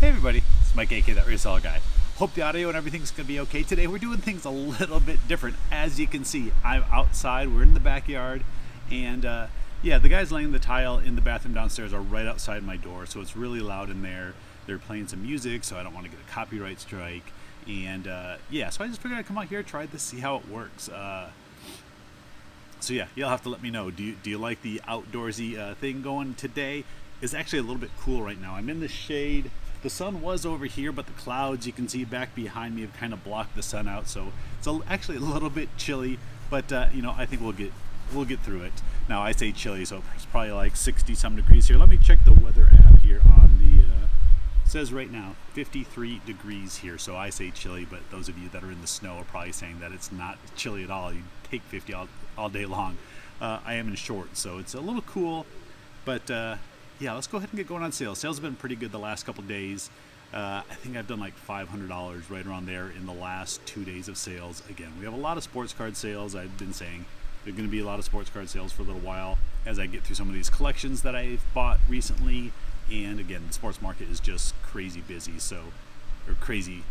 Hey everybody, it's Mike AK, that Reseller guy. Hope the audio and everything's going to be okay today. We're doing things a little bit different. As you can see, I'm outside, we're in the backyard, and yeah, the guys laying the tile in the bathroom downstairs are right outside my door, so it's really loud in there. They're playing some music, so I don't want to get a copyright strike. And yeah, so I just figured I'd come out here, try this, see how it works. So yeah, you'll have to let me know. Do you like the outdoorsy thing going today? It's actually a little bit cool right now. I'm in the shade. The sun was over here, but the clouds you can see back behind me have kind of blocked the sun out, so it's actually a little bit chilly. But you know, I think we'll get through it. Now I say chilly, so it's probably like 60 some degrees here. Let me check the weather app here on the. It says right now 53 degrees here, so I say chilly. But those of you that are in the snow are probably saying that it's not chilly at all. You take 50 all day long. I am in shorts, so it's a little cool, but. Yeah, let's go ahead and get going on sales. Sales have been pretty good the last couple days. I think I've done like $500 right around there in the last 2 days of sales. Again, we have a lot of sports card sales. I've been saying there are going to be a lot of sports card sales for a little while as I get through some of these collections that I've bought recently. And again, the sports market is just crazy busy, or crazy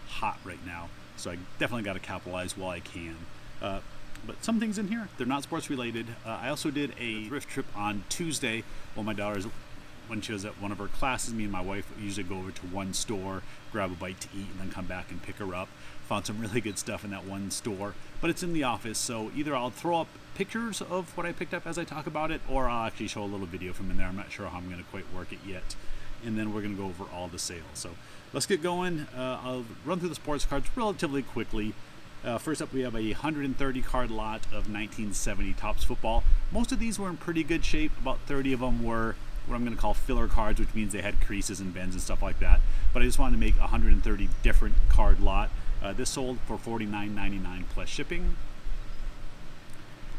hot right now. So I definitely got to capitalize while I can. But some things in here, they're not sports related. I also did a thrift trip on Tuesday while my daughter's, when she was at one of her classes. Me and my wife usually go over to one store, grab a bite to eat, and then come back and pick her up. Found some really good stuff in that one store, but it's in the office, so either I'll throw up pictures of what I picked up as I talk about it, or I'll actually show a little video from in there. I'm not sure how I'm going to quite work it yet. And then we're going to go over all the sales. So let's get going. I'll run through the sports cards relatively quickly. First up, we have a 130 card lot of 1970 Topps football. Most of these were in pretty good shape. About 30 of them were what I'm going to call filler cards, which means they had creases and bends and stuff like that. But I just wanted to make a 130 different card lot. This sold for $49.99 plus shipping.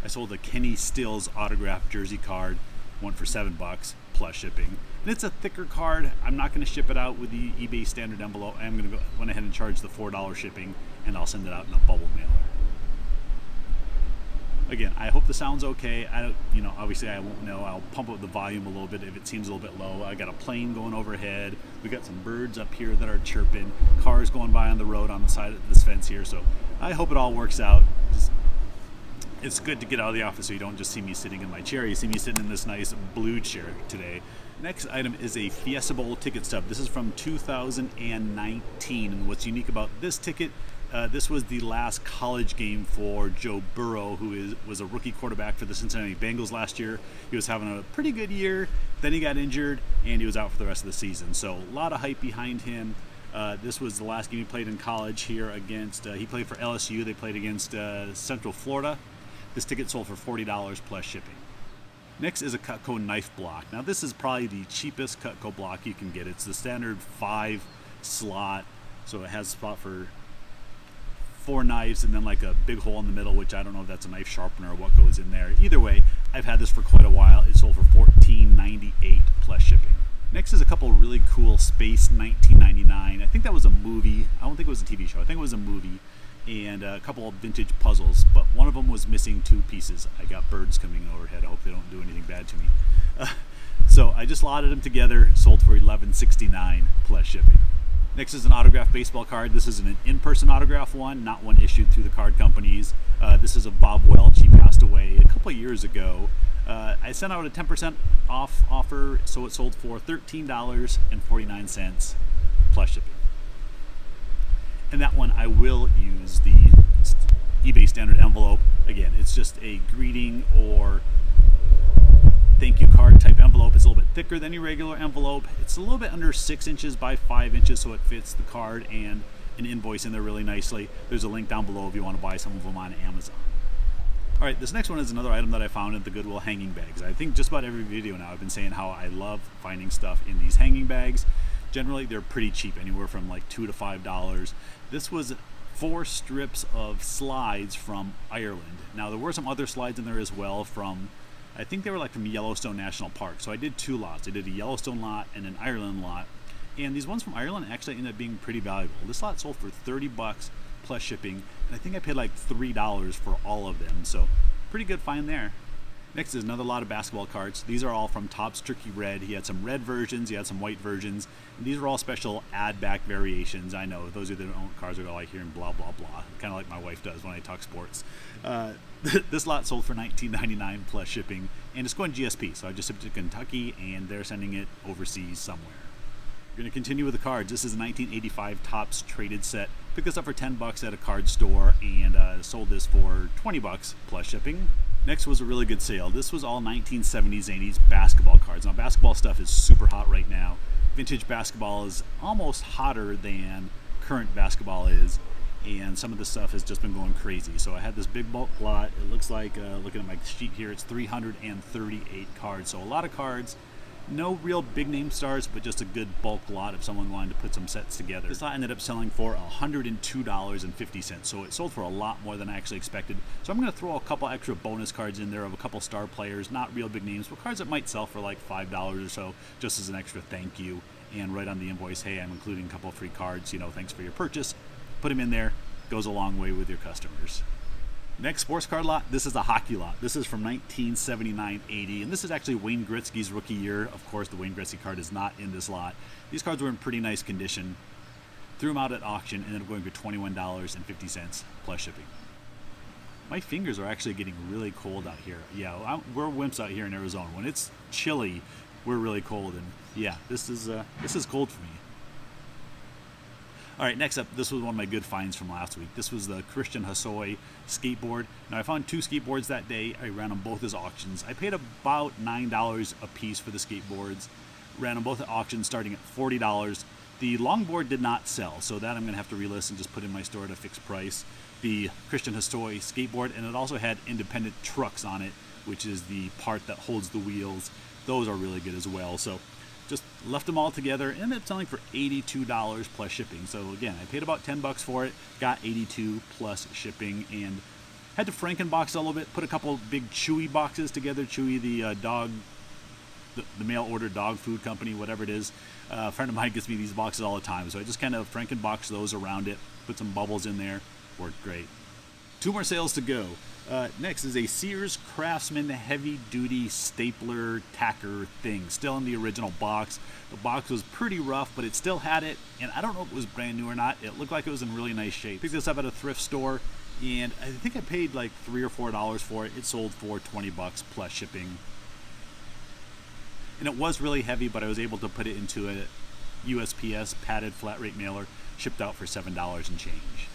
I sold a Kenny Stills autographed jersey card, went for $7 plus shipping. And it's a thicker card. I'm not going to ship it out with the eBay standard envelope. I am going to go went ahead and charge the $4 shipping, and I'll send it out in a bubble mailer. Again, I hope the sound's okay. I don't, obviously I won't know. I'll pump up the volume a little bit if it seems a little bit low. I got a plane going overhead. We got some birds up here that are chirping. Cars going by on the road on the side of this fence here. So I hope it all works out. It's good to get out of the office so you don't just see me sitting in my chair. You see me sitting in this nice blue chair today. Next item is a Fiesta Bowl ticket stub. This is from 2019, and what's unique about this ticket, this was the last college game for Joe Burrow, who was a rookie quarterback for the Cincinnati Bengals last year. He was having a pretty good year, then he got injured, and he was out for the rest of the season. So a lot of hype behind him. This was the last game he played in college here against, he played for LSU. They played against Central Florida. This ticket sold for $40 plus shipping. Next is a Cutco knife block. Now this is probably the cheapest Cutco block you can get. It's the standard 5 slot, so it has a spot for 4 knives and then like a big hole in the middle, which I don't know if that's a knife sharpener or what goes in there. Either way, I've had this for quite a while. It sold for $14.98 plus shipping. Next is a couple really cool Space 1999. I think that was a movie. I don't think it was a TV show. I think it was a movie. And a couple of vintage puzzles, but one of them was missing 2 pieces. I got birds coming overhead. I hope they don't do anything bad to me. So I just lotted them together, sold for $11.69 plus shipping. Next is an autographed baseball card. This is an in-person autograph one, not one issued through the card companies. This is of Bob Welch. He passed away a couple of years ago. I sent out a 10% off offer, so it sold for $13.49 plus shipping. And that one I will use the eBay standard envelope. Again, it's just a greeting or thank you card type envelope. It's a little bit thicker than your regular envelope. It's a little bit under 6 inches by 5 inches, so it fits the card and an invoice in there really nicely. There's a link down below if you want to buy some of them on Amazon. All right, this next one is another item that I found at the Goodwill hanging bags. I think just about every video now I've been saying how I love finding stuff in these hanging bags. Generally, they're pretty cheap, anywhere from like $2 to $5. This was 4 strips of slides from Ireland. Now, there were some other slides in there as well from, I think they were like from Yellowstone National Park. So I did 2 lots. I did a Yellowstone lot and an Ireland lot. And these ones from Ireland actually ended up being pretty valuable. This lot sold for $30 plus shipping, and I think I paid like $3 for all of them. So pretty good find there. Next is another lot of basketball cards. These are all from Topps Tricky Red. He had some red versions, he had some white versions. And these are all special add-back variations. I know, those are the cards that I like hearing blah, blah, blah. Kind of like my wife does when I talk sports. This lot sold for $19.99 plus shipping, and it's going GSP. So I just shipped it to Kentucky, and they're sending it overseas somewhere. We're going to continue with the cards. This is a 1985 Topps traded set. Picked this up for $10 at a card store, and sold this for $20 plus shipping. Next was a really good sale. This was all 1970s, 80s basketball cards. Now, basketball stuff is super hot right now. Vintage basketball is almost hotter than current basketball is, and some of the stuff has just been going crazy. So I had this big bulk lot. It looks like, looking at my sheet here, it's 338 cards. So a lot of cards. No real big name stars, but just a good bulk lot if someone wanted to put some sets together. This lot ended up selling for $102.50, so it sold for a lot more than I actually expected. So I'm going to throw a couple extra bonus cards in there of a couple star players, not real big names, but cards that might sell for like $5 or so, just as an extra thank you. And write on the invoice, hey, I'm including a couple free cards, thanks for your purchase. Put them in there, goes a long way with your customers. Next sports card lot, this is a hockey lot. This is from 1979-80, and this is actually Wayne Gretzky's rookie year. Of course, the Wayne Gretzky card is not in this lot. These cards were in pretty nice condition. Threw them out at auction, and ended up going for $21.50 plus shipping. My fingers are actually getting really cold out here. Yeah, we're wimps out here in Arizona. When it's chilly, we're really cold, and yeah, this is cold for me. All right, next up, this was one of my good finds from last week. This was the Christian Hosoi skateboard. Now, I found 2 skateboards that day. I ran them both as auctions. I paid about $9 a piece for the skateboards. Ran them both at auction starting at $40. The longboard did not sell, so that I'm going to have to relist and just put in my store at a fixed price. The Christian Hosoi skateboard, and it also had independent trucks on it, which is the part that holds the wheels. Those are really good as well. So just left them all together, and ended up selling for $82 plus shipping. So again, I paid about $10 for it, got $82 plus shipping, and had to Frankenbox it a little bit, put a couple big Chewy boxes together. Chewy, the dog, the mail order dog food company, whatever it is. A friend of mine gets me these boxes all the time, so I just kind of Frankenbox those around it, put some bubbles in there, worked great. 2 more sales to go. Next is a Sears Craftsman heavy-duty stapler tacker thing, still in the original box. The box was pretty rough, but it still had it, and I don't know if it was brand new or not. It looked like it was in really nice shape. Picked this up at a thrift store, and I think I paid like $3 or $4 for it. It sold for $20 plus shipping. And it was really heavy, but I was able to put it into a USPS padded flat rate mailer, shipped out for $7 and change.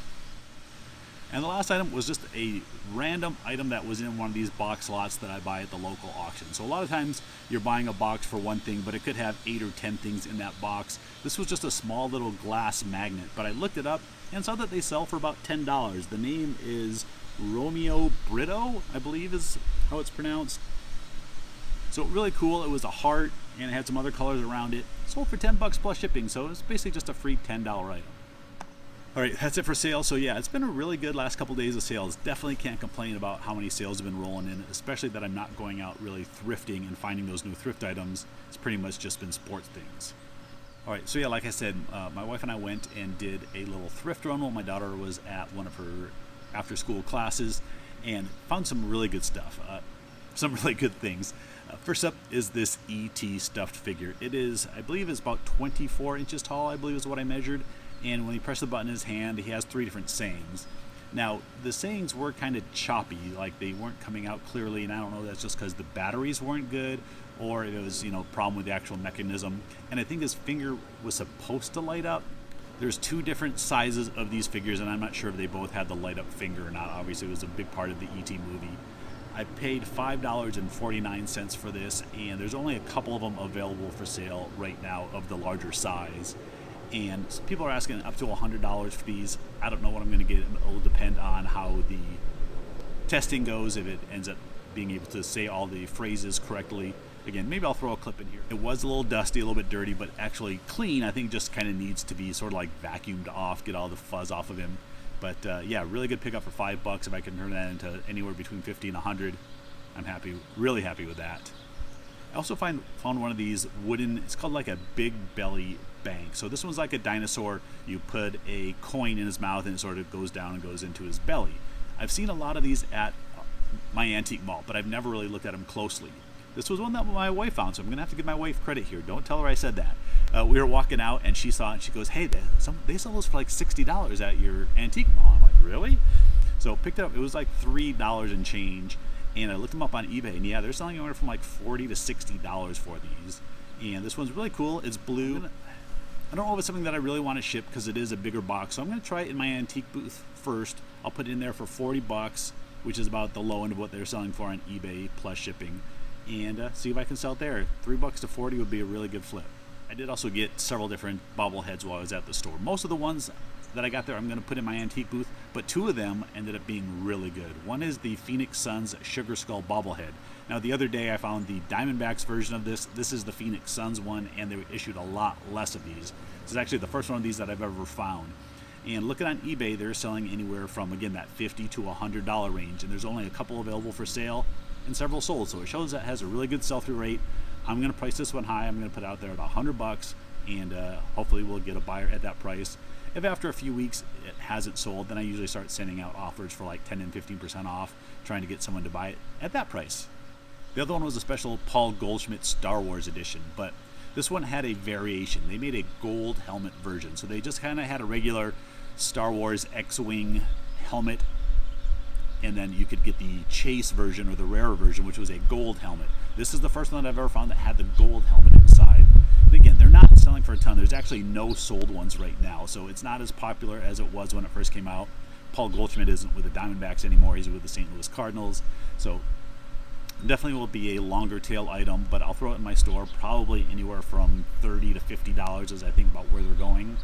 And the last item was just a random item that was in one of these box lots that I buy at the local auction. So a lot of times you're buying a box for one thing, but it could have 8 or 10 things in that box. This was just a small little glass magnet, but I looked it up and saw that they sell for about $10. The name is Romeo Brito, I believe is how it's pronounced. So really cool. It was a heart, and it had some other colors around it. Sold for $10 plus shipping, so it's basically just a free $10 item. All right, that's it for sales. So yeah, it's been a really good last couple days of sales. Definitely can't complain about how many sales have been rolling in, especially that I'm not going out really thrifting and finding those new thrift items. It's pretty much just been sports things. All right, so yeah, like I said, my wife and I went and did a little thrift run while my daughter was at one of her after-school classes, and found some really good stuff, some really good things. First up is this E.T. stuffed figure. It is, I believe, is about 24 inches tall, I believe is what I measured. And when he pressed the button in his hand, he has 3 different sayings. Now, the sayings were kind of choppy, like they weren't coming out clearly, and I don't know if that's just because the batteries weren't good, or if it was, a problem with the actual mechanism. And I think his finger was supposed to light up. There's 2 different sizes of these figures, and I'm not sure if they both had the light up finger or not. Obviously, it was a big part of the E.T. movie. I paid $5.49 for this, and there's only a couple of them available for sale right now of the larger size. And people are asking up to $100 for these. I don't know what I'm going to get. It will depend on how the testing goes, if it ends up being able to say all the phrases correctly. Again, maybe I'll throw a clip in here. It was a little dusty, a little bit dirty, but actually clean. I think just kind of needs to be sort of like vacuumed off, get all the fuzz off of him. But yeah, really good pickup for $5. If I can turn that into anywhere between 50 and 100, I'm happy, really happy with that. I also found one of these wooden, it's called like a big belly bank. So this one's like a dinosaur. You put a coin in his mouth and it sort of goes down and goes into his belly. I've seen a lot of these at my antique mall, but I've never really looked at them closely. This was one that my wife found, so I'm gonna have to give my wife credit here. Don't tell her I said that. We were walking out and she saw it and she goes, "Hey, they sell those for like $60 at your antique mall." I'm like, "Really?" So picked it up. It was like $3 and change, and I looked them up on eBay, and yeah, they're selling anywhere from like $40 to $60 for these. And this one's really cool. It's blue. I don't know if it's something that I really want to ship because it is a bigger box, so I'm going to try it in my antique booth first. I'll put it in there for $40, which is about the low end of what they're selling for on eBay plus shipping, and see if I can sell it there. $3 to $40 would be a really good flip. I did also get several different bobbleheads while I was at the store. Most of the ones that I got there I'm going to put in my antique booth, but two of them ended up being really good. One is the Phoenix Suns Sugar Skull bobblehead. Now the other day I found the Diamondbacks version of this. This is the Phoenix Suns one, and they issued a lot less of these. This is actually the first one of these that I've ever found. And looking on eBay, they're selling anywhere from, again, that $50 to $100 range, and there's only a couple available for sale and several sold, so it shows that it has a really good sell-through rate. I'm going to price this one high. I'm going to put it out there at $100, and hopefully we'll get a buyer at that price. If after a few weeks it hasn't sold, then I usually start sending out offers for like 10 and 15% off, trying to get someone to buy it at that price. The other one was a special Paul Goldschmidt Star Wars edition, but this one had a variation. They made a gold helmet version, so they just kind of had a regular Star Wars X-Wing helmet, and then you could get the chase version or the rarer version, which was a gold helmet. This is the first one that I've ever found that had the gold helmet inside. And again, they're not selling for a ton. There's actually no sold ones right now, so it's not as popular as it was when it first came out. Paul Goldschmidt isn't with the Diamondbacks anymore. He's with the St. Louis Cardinals, so definitely will be a longer tail item, but I'll throw it in my store probably anywhere from $30 to $50 as I think about where they're going.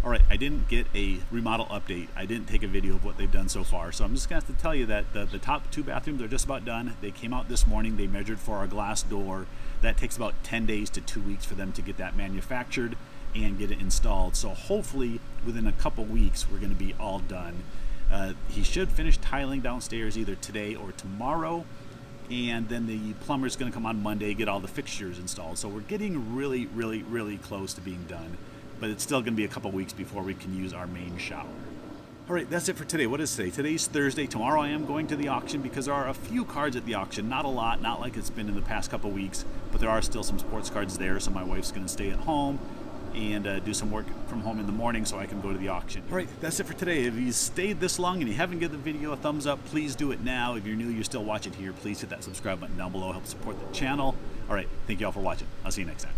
Alright, I didn't get a remodel update. I didn't take a video of what they've done so far, so I'm just going to have to tell you that the top two bathrooms are just about done. They came out this morning. They measured for our glass door. That takes about 10 days to 2 weeks for them to get that manufactured and get it installed. So hopefully within a couple weeks we're going to be all done. He should finish tiling downstairs either today or tomorrow, and then the plumber's going to come on Monday, get all the fixtures installed. So we're getting really, really, really close to being done. But it's still going to be a couple weeks before we can use our main shower. All right, that's it for today. What is today? Today's Thursday. Tomorrow I am going to the auction because there are a few cards at the auction. Not a lot, not like it's been in the past couple weeks, but there are still some sports cards there, so my wife's going to stay at home and do some work from home in the morning so I can go to the auction. All right, that's it for today. If you stayed this long and you haven't given the video a thumbs up, please do it now. If you're new, you're still watching here, please hit that subscribe button down below. Help support the channel. All right, thank you all for watching. I'll see you next time.